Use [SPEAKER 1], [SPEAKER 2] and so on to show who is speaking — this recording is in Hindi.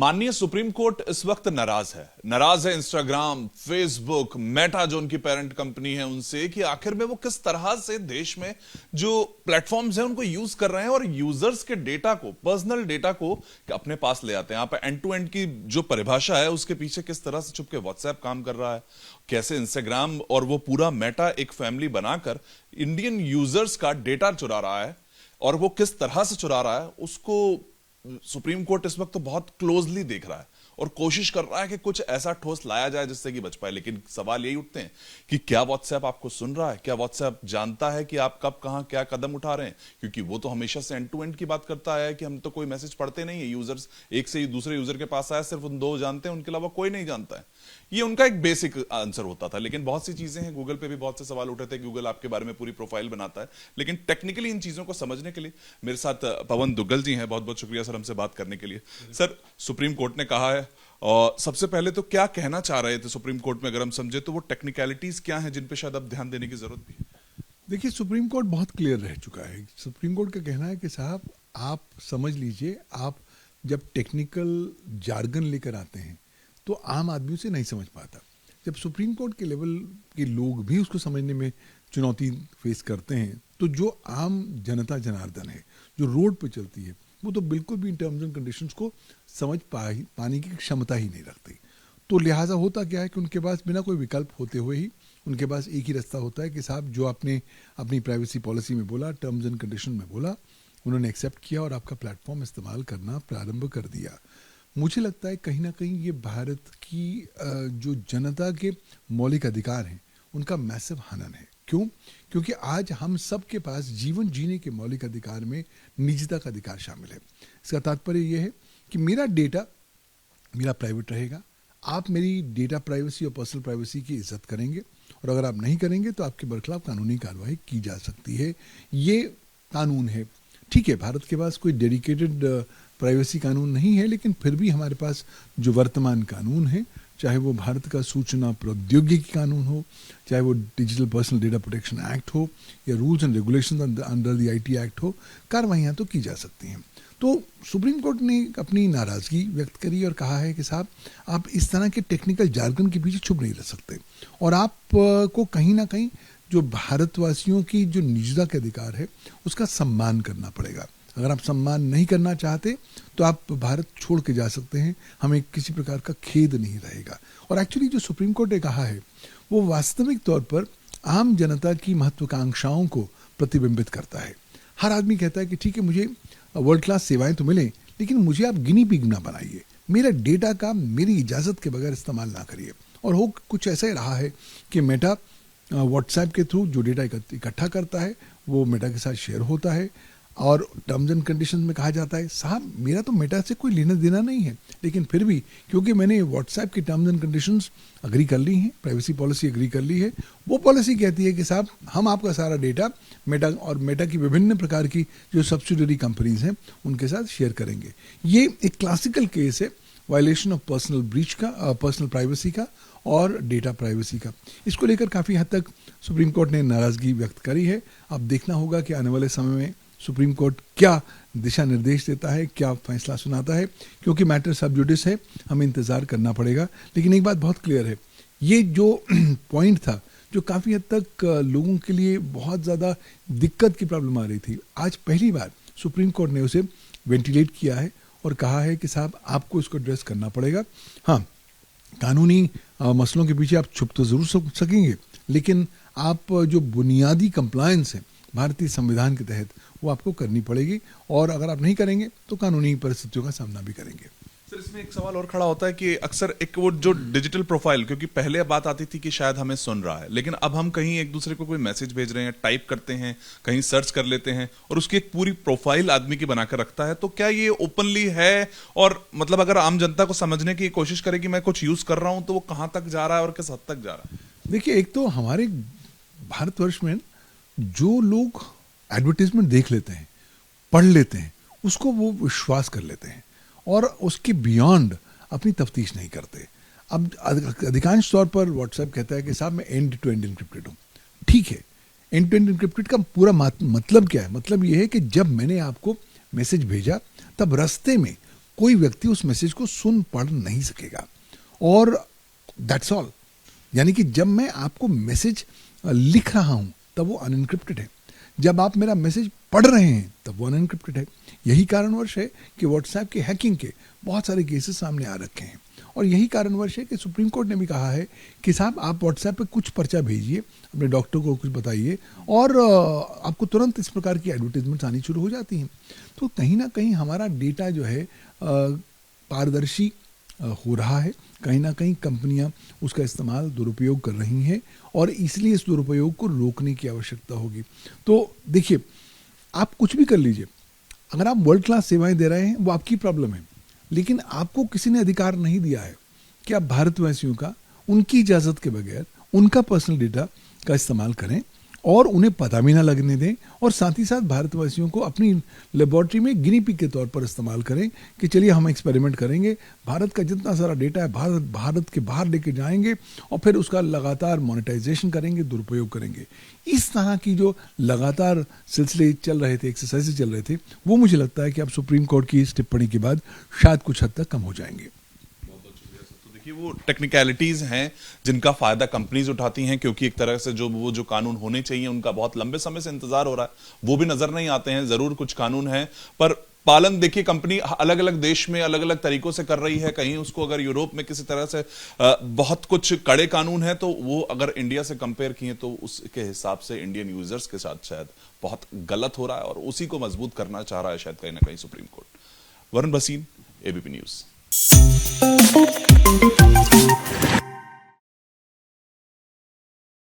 [SPEAKER 1] माननीय सुप्रीम कोर्ट इस वक्त नाराज है इंस्टाग्राम, फेसबुक, मेटा जो उनकी पेरेंट कंपनी है उनसे कि आखिर में वो किस तरह से देश में जो प्लेटफॉर्म्स हैं उनको यूज कर रहे हैं और यूजर्स के डेटा को, पर्सनल डेटा को अपने पास ले आते हैं। आप एंड टू एंड की जो परिभाषा है उसके पीछे किस तरह से छुपके व्हाट्सएप काम कर रहा है, कैसे इंस्टाग्राम और वो पूरा मेटा एक फैमिली बनाकर इंडियन यूजर्स का डेटा चुरा रहा है और वो किस तरह से चुरा रहा है उसको सुप्रीम कोर्ट इस वक्त तो बहुत क्लोजली देख रहा है और कोशिश कर रहा है कि कुछ ऐसा ठोस लाया जाए जिससे कि बच पाए। लेकिन सवाल यही उठते हैं कि क्या व्हाट्सएप आपको सुन रहा है, क्या व्हाट्सएप जानता है कि आप कब कहां क्या कदम उठा रहे हैं, क्योंकि वो तो हमेशा से एंड टू एंड की बात करता है कि हम तो कोई मैसेज पढ़ते नहीं है, यूजर्स एक से दूसरे यूजर के पास आया सिर्फ उन दो जानते हैं, उनके अलावा कोई नहीं जानता है। ये उनका एक बेसिक आंसर होता था। लेकिन बहुत सी चीजें हैं, गूगल पे भी बहुत से सवाल उठे थे, गूगल आपके बारे में पूरी प्रोफाइल बनाता है, लेकिन टेक्निकली इन चीजों को समझने के लिए मेरे साथ पवन दुग्गल जी हैं। बहुत बहुत शुक्रिया सर हमसे बात करने के लिए। सर, सुप्रीम कोर्ट ने कहा है और सबसे पहले तो क्या कहना चाह रहे थे सुप्रीम कोर्ट में, अगर हम समझे तो वो टेक्निकलिटीज क्या हैं जिन पे शायद अब ध्यान देने की जरूरत भी है?
[SPEAKER 2] देखिए, सुप्रीम कोर्ट बहुत क्लियर रह चुका है। सुप्रीम कोर्ट का कहना है कि साहब आप समझ लीजिए, आप जब टेक्निकल जार्गन लेकर आते हैं तो आम आदमी उसे नहीं समझ पाता। जब सुप्रीम कोर्ट के लेवल के लोग भी उसको समझने में चुनौती फेस करते हैं तो जो आम जनता जनार्दन है जो रोड पे चलती है वो तो बिल्कुल भी इन टर्म्स एंड कंडीशंस को समझ पाने की क्षमता ही नहीं रखती। तो लिहाजा होता क्या है कि उनके पास बिना कोई विकल्प होते हुए ही उनके पास एक ही रास्ता होता है कि साहब जो आपने अपनी प्राइवेसी पॉलिसी में बोला, टर्म्स एंड कंडीशन में बोला, उन्होंने एक्सेप्ट किया और आपका प्लेटफॉर्म इस्तेमाल करना प्रारंभ कर दिया। मुझे लगता है कहीं ना कहीं ये भारत की जो जनता के मौलिक अधिकार हैं उनका मैसिव हनन है। क्यों? क्योंकि आज हम सब के पास जीवन जीने के मौलिक अधिकार में निजता का अधिकार शामिल है। इसका तात्पर्य यह है कि मेरा डेटा मेरा प्राइवेट रहेगा, आप मेरी डेटा प्राइवेसी और पर्सनल प्राइवेसी की इज्जत करेंगे और अगर आप नहीं करेंगे तो आपके बरखिलाफ कानूनी कार्रवाई की जा सकती है। ये कानून है। ठीक है, भारत के पास कोई डेडिकेटेड प्राइवेसी कानून नहीं है, लेकिन फिर भी हमारे पास जो वर्तमान कानून है, चाहे वो भारत का सूचना प्रौद्योगिकी कानून हो, चाहे वो digital personal data protection act हो या rules and regulations under the IT act हो, कार्रवाइयाँ तो की जा सकती हैं। तो सुप्रीम कोर्ट ने अपनी नाराजगी व्यक्त करी और कहा है कि साहब आप इस तरह के टेक्निकल जार्गन के पीछे छुप नहीं रह सकते और आप को कहीं ना कहीं जो भारतवासियों की जो निजता के अधिकार है उसका सम्मान करना पड़ेगा। अगर आप सम्मान नहीं करना चाहते तो आप भारत छोड़ के जा सकते हैं, हमें किसी प्रकार का खेद नहीं रहेगा। और एक्चुअली जो सुप्रीम कोर्ट ने कहा है वो वास्तविक तौर पर आम जनता की महत्वाकांक्षाओं को प्रतिबिंबित करता है। हर आदमी कहता है कि ठीक है, मुझे वर्ल्ड क्लास सेवाएं तो मिलें, लेकिन मुझे आप गिनी पिग ना बनाइए, मेरा डेटा का मेरी इजाज़त के बगैर इस्तेमाल ना करिए। और हो कुछ ऐसा ही रहा है कि मेटा व्हाट्सएप के थ्रू जो डेटा इकट्ठा करता है वो मेटा के साथ शेयर होता है और टर्म्स एंड कंडीशंस में कहा जाता है साहब मेरा तो मेटा से कोई लेना देना नहीं है, लेकिन फिर भी क्योंकि मैंने व्हाट्सएप की टर्म्स एंड कंडीशंस अग्री कर ली हैं, प्राइवेसी पॉलिसी अग्री कर ली है, वो पॉलिसी कहती है कि साहब हम आपका सारा डेटा मेटा और मेटा की विभिन्न प्रकार की जो सब्सिडरी कंपनीज हैं उनके साथ शेयर करेंगे। ये एक क्लासिकल केस है वायलेशन ऑफ पर्सनल ब्रीच का, पर्सनल प्राइवेसी का और डेटा प्राइवेसी का। इसको लेकर काफ़ी हद तक सुप्रीम कोर्ट ने नाराज़गी व्यक्त करी है। अब देखना होगा कि आने वाले समय में सुप्रीम कोर्ट क्या दिशा निर्देश देता है, क्या फैसला सुनाता है, क्योंकि मैटर सब जुडिस है, हमें इंतज़ार करना पड़ेगा। लेकिन एक बात बहुत क्लियर है, ये जो पॉइंट था जो काफ़ी हद तक लोगों के लिए बहुत ज़्यादा दिक्कत की प्रॉब्लम आ रही थी, आज पहली बार सुप्रीम कोर्ट ने उसे वेंटिलेट किया है और कहा है कि साहब आपको इसको एड्रेस करना पड़ेगा। हाँ, कानूनी मसलों के पीछे आप छुप तो ज़रूर सकेंगे, लेकिन आप जो बुनियादी कंप्लायंस है भारतीय संविधान के तहत वो आपको करनी पड़ेगी और अगर आप नहीं करेंगे तो कानूनी परिस्थितियों का सामना भी करेंगे।
[SPEAKER 1] सर, इसमें एक सवाल और खड़ा होता है कि अक्सर एक वो जो डिजिटल प्रोफाइल, क्योंकि पहले बात आती थी कि शायद हमें सुन रहा है, लेकिन अब हम कहीं एक दूसरे को कोई मैसेज भेज रहे हैं, टाइप करते हैं, कहीं सर्च कर लेते हैं और उसकी एक पूरी प्रोफाइल आदमी की बनाकर रखता है। तो क्या ये ओपनली है और मतलब अगर आम जनता को समझने की कोशिश करे कि मैं कुछ यूज कर रहा हूं तो वो कहां तक जा रहा है और किस हद तक जा रहा है?
[SPEAKER 2] देखिए, एक तो हमारे भारतवर्ष में जो लोग एडवर्टीजमेंट देख लेते हैं, पढ़ लेते हैं, उसको वो विश्वास कर लेते हैं और उसके बियॉन्ड अपनी तफ्तीश नहीं करते। अब अधिकांश तौर पर व्हाट्सएप कहता है कि साहब मैं एंड टू एंड इनक्रिप्टेड हूँ। ठीक है, एंड टू एंड इनक्रिप्टेड का पूरा मतलब क्या है? मतलब ये है कि जब मैंने आपको मैसेज भेजा तब रास्ते में कोई व्यक्ति उस मैसेज को सुन पढ़ नहीं सकेगा, और दैट्स ऑल। यानी कि जब मैं आपको मैसेज लिख रहा हूं तब वो अनएनक्रिप्टेड है, जब आप मेरा मैसेज पढ़ रहे हैं तब वो अनएनक्रिप्टेड है। यही कारणवश है कि व्हाट्सएप के हैकिंग के बहुत सारे केसेस सामने आ रखे हैं, और यही कारणवश है कि सुप्रीम कोर्ट ने भी कहा है कि साहब आप व्हाट्सएप पे कुछ पर्चा भेजिए, अपने डॉक्टर को कुछ बताइए, और आपको तुरंत इस प्रकार की एडवर्टीजमेंट्स आनी शुरू हो जाती हैं। तो कहीं ना कहीं हमारा डेटा जो है पारदर्शी हो रहा है, कहीं ना कहीं कंपनियां उसका इस्तेमाल दुरुपयोग कर रही हैं, और इसलिए इस दुरुपयोग को रोकने की आवश्यकता होगी। तो देखिए, आप कुछ भी कर लीजिए, अगर आप वर्ल्ड क्लास सेवाएं दे रहे हैं वो आपकी प्रॉब्लम है, लेकिन आपको किसी ने अधिकार नहीं दिया है कि आप भारतवासियों का उनकी इजाज़त के बगैर उनका पर्सनल डेटा का इस्तेमाल करें, और उन्हें पता भी ना लगने दें, और साथ ही साथ भारतवासियों को अपनी लेबोरेटरी में गिनी पिग के तौर पर इस्तेमाल करें कि चलिए हम एक्सपेरिमेंट करेंगे, भारत का जितना सारा डेटा है भारत के बाहर लेके जाएंगे, और फिर उसका लगातार मोनेटाइजेशन करेंगे, दुरुपयोग करेंगे। इस तरह की जो लगातार सिलसिले चल रहे थे, एक्सरसाइज चल रहे थे, वो मुझे लगता है कि अब सुप्रीम कोर्ट की इस टिप्पणी के बाद शायद कुछ हद तक कम हो जाएंगे।
[SPEAKER 1] देखिए, वो टेक्निकलिटीज हैं जिनका फायदा कंपनीज उठाती हैं, क्योंकि एक तरह से जो कानून होने चाहिए उनका बहुत लंबे समय से इंतजार हो रहा है, वो भी नजर नहीं आते हैं। जरूर कुछ कानून हैं, पर पालन देखिए कंपनी अलग अलग देश में अलग अलग तरीकों से कर रही है। कहीं उसको अगर यूरोप में किसी तरह से बहुत कुछ कड़े कानून है, तो वो अगर इंडिया से कंपेयर किए तो उसके हिसाब से इंडियन यूजर्स के साथ शायद बहुत गलत हो रहा है, और उसी को मजबूत करना चाह रहा है शायद कहीं ना कहीं supreme court. Varun Bhasin, ABP news.